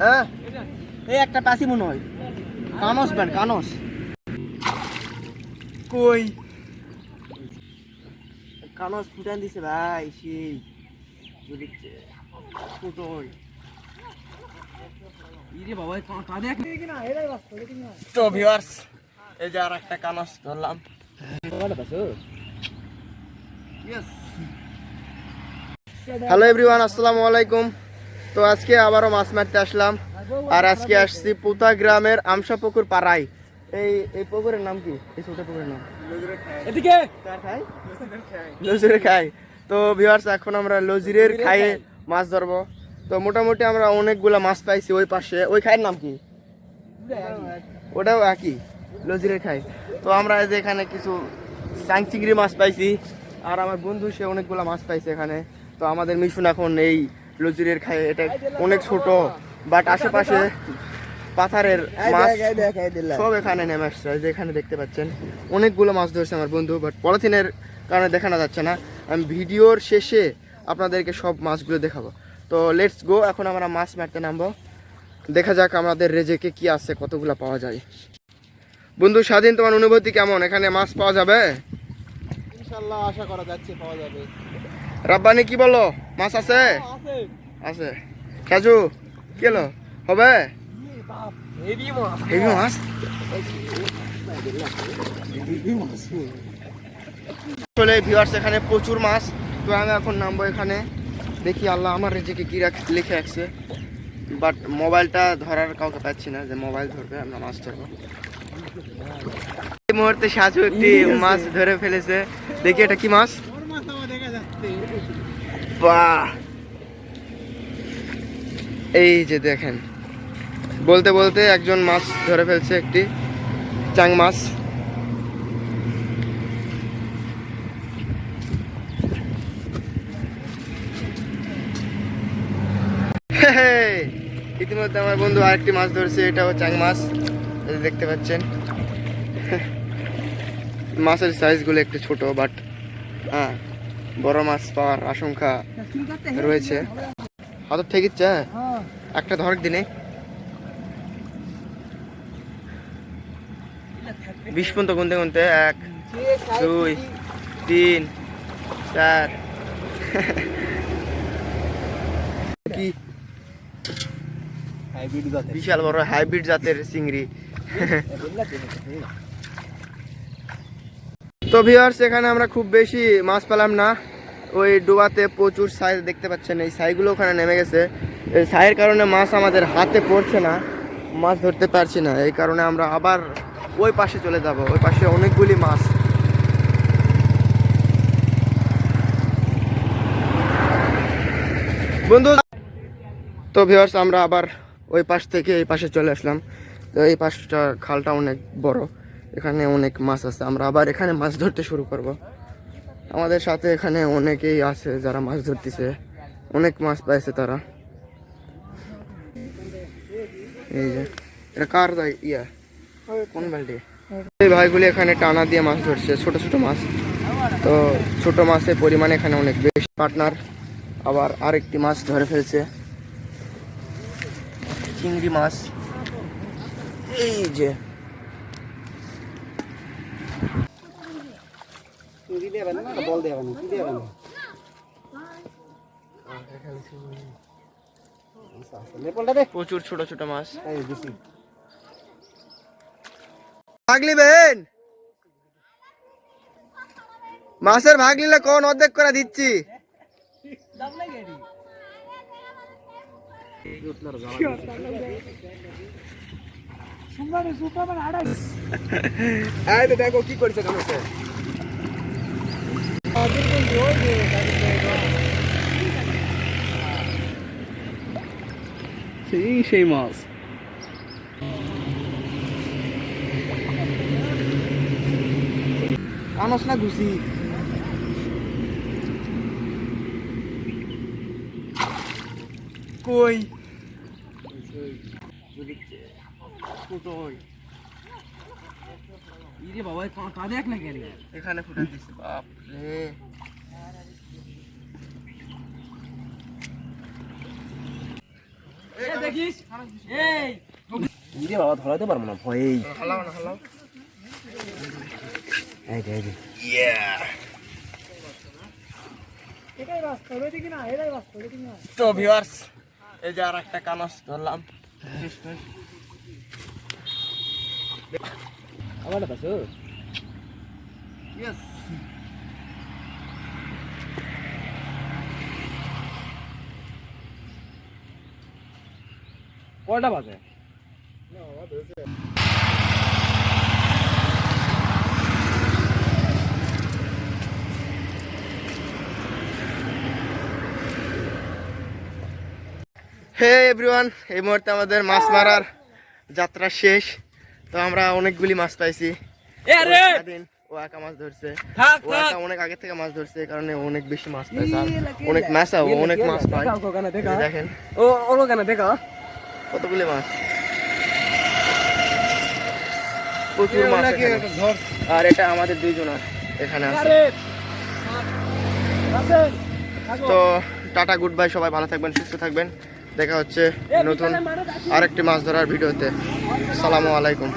হ্যাঁ এই একটা পাসি মনে হয় কানস ব্যান্ড কানস কই কানস ফুটান দিছে ভাই সেই তো ভিউয়ার্স এই যে আর একটা কানস ধরলাম হ্যালো এভরিওয়ান আসসালামু আলাইকুম। তো আজকে আবারও মাছ মারতে আসলাম আর আজকে আসছি পুতা গ্রামের আমসাপুকুর পাড়ায়। এই পুকুরের নাম কি? এই ছোট পুকুরের নাম এদিকে লজিরের খাই। তো ভিউয়ার্স এখন আমরা লজিরের খাইয়ে মাছ ধরবো। তো মোটামুটি আমরা অনেকগুলা মাছ পাইছি ওই পাশে। ওই খাইয়ের নাম কি? ওটাও একই লজিরের খাই। তো আমরা এই যে এখানে কিছু চাং চিংড়ি মাছ পাইছি আর আমার বন্ধু সে অনেকগুলা মাছ পাইছে এখানে। তো আমাদের মিশন এখন এই লজিরের খাই। এটা অনেক ছোট বাট আশেপাশে পাথারের মাছ সব এখানে নেমে আসছে। যেখানে দেখতে পাচ্ছেন অনেকগুলো মাছ ধরছে আমার বন্ধু, বাট পলিথিনের কারণে দেখানো যাচ্ছে না। আমি ভিডিওর শেষে আপনাদেরকে সব মাছগুলো দেখাবো। তো লেটস গো, এখন আমরা মাছ মারতে নামবো। দেখা যাক আমাদের রেজেকে কি আছে, কতগুলো পাওয়া যায়। বন্ধু স্বাধীন, তোমার অনুভূতি কেমন? এখানে মাছ পাওয়া যাবে? ইনশাআল্লাহ আশা করা যাচ্ছে পাওয়া যাবে। রাব্বানি কি বলো, মাছ আছে? আছে। কাজু কি হলো, হবে হেভি মাছ? আসলে ভিউয়ার্স এখানে প্রচুর মাছ। তো আমি এখন নামবো এখানে, দেখি আল্লাহ আমার রেজেকে কি লিখে রাখছে। বাট মোবাইলটা ধরার কাউকে পাচ্ছি না যে মোবাইল ধরবে, আমরা মাছ ধরবো। এই মুহূর্তে সাজু একটি মাছ ধরে ফেলেছে। দেখি এটা কি মাছ? বাহ, এই যে দেখেন, বলতে বলতে একজন মাছ ধরে ফেলছে, একটি চাং মাছ। ইতিমধ্যে আমার বন্ধু আরেকটি মাছ ধরেছে, এটাও চাং মাছ, দেখতে পাচ্ছেন। মাছের সাইজগুলো একটু ছোট, বাট হ্যাঁ বড় মাছ পাওয়ার আশঙ্কা রয়েছে। হাতর ঠেকিচ্ছে একটা ধরক দিনে 20 পর্যন্ত গুনতে গুনতে 1 2 3 4 কি বিশাল বড় হাইব্রিড জাতের চিংড়ি। তো ভিউয়ার্স এখানে আমরা খুব বেশি মাছ পেলাম না। ওই ডোবাতে প্রচুর ছাই দেখতে পাচ্ছেন, এই ছাইগুলো ওখানে নেমে গেছে। এই ছাইয়ের কারণে মাছ আমাদের হাতে পড়ছে না, মাছ ধরতে পারছি না। এই কারণে আমরা আবার ওই পাশে চলে যাব। ওই পাশে অনেকগুলি মাছ। বন্ধু তো ভিউয়ার্স আমরা আবার ওই পাশ থেকে এই পাশে চলে আসলাম। তো এই পাশটা খালটা অনেক বড়, এখানে অনেক মাছ আছে। আমরা আবার এখানে মাছ ধরতে শুরু করব। আমাদের সাথে এখানে অনেকেই আছে যারা মাছ ধরতেছে, অনেক মাছ পাইছে তারা। এই যে এটা কার ইয়া কোন বালতি? এই ভাইগুলি এখানে টানা দিয়ে মাছ ধরছে, ছোট ছোট মাছ। তো ছোট মাছের পরিমাণ এখানে অনেক বেশি। পার্টনার আবার আরেকটি মাছ ধরে ফেলছে, চিংড়ি মাছ। এই যে প্রচুর ছোট ছোট মাছ। ভাগ নিবেন? মাছের ভাগ নিলে কোন অর্ধেক করে দিচ্ছি। দেখো কি করছে সেই মাছ। কানস না ঘুষি? কই বাবা দেখ না কেন এখানে ফুটে দিচ্ছে। বাপ রে, দেখিস এই ইরে বাবা ধরাতে পারবো না ভয়েই হালাও না হালাও এই দে তো ভিউয়ার্স এই যে আর একটা কানাস ধরলাম আমার পাশে ইয়েস কয়টা বাজে হে এভরিওয়ান এই মুহূর্তে আমাদের মাছ মারার যাত্রা শেষ তো আমরা অনেকগুলি মাছ পাইছি এ রে স্বাধীন ও একা মাছ ধরছে থাক ও থাক একা অনেক আগে থেকে মাছ ধরছে এই কারণে অনেক বেশি মাছ পাইছে আর অনেক মেসা ও অনেক মাছ পায় দেখাও কোকানে দেখা এই দেখেন ও ওলো কেন দেখা কতগুলি মাছ প্রচুর মাছ এখানে। আর এটা আমাদের দুইজনের এখানে আছে তো টাটা গুড বাই সবাই ভালো থাকবেন সুস্থ থাকবেন দেখা হচ্ছে নতুন আরেকটি মাছ ধরার ভিডিওতে আসসালামু আলাইকুম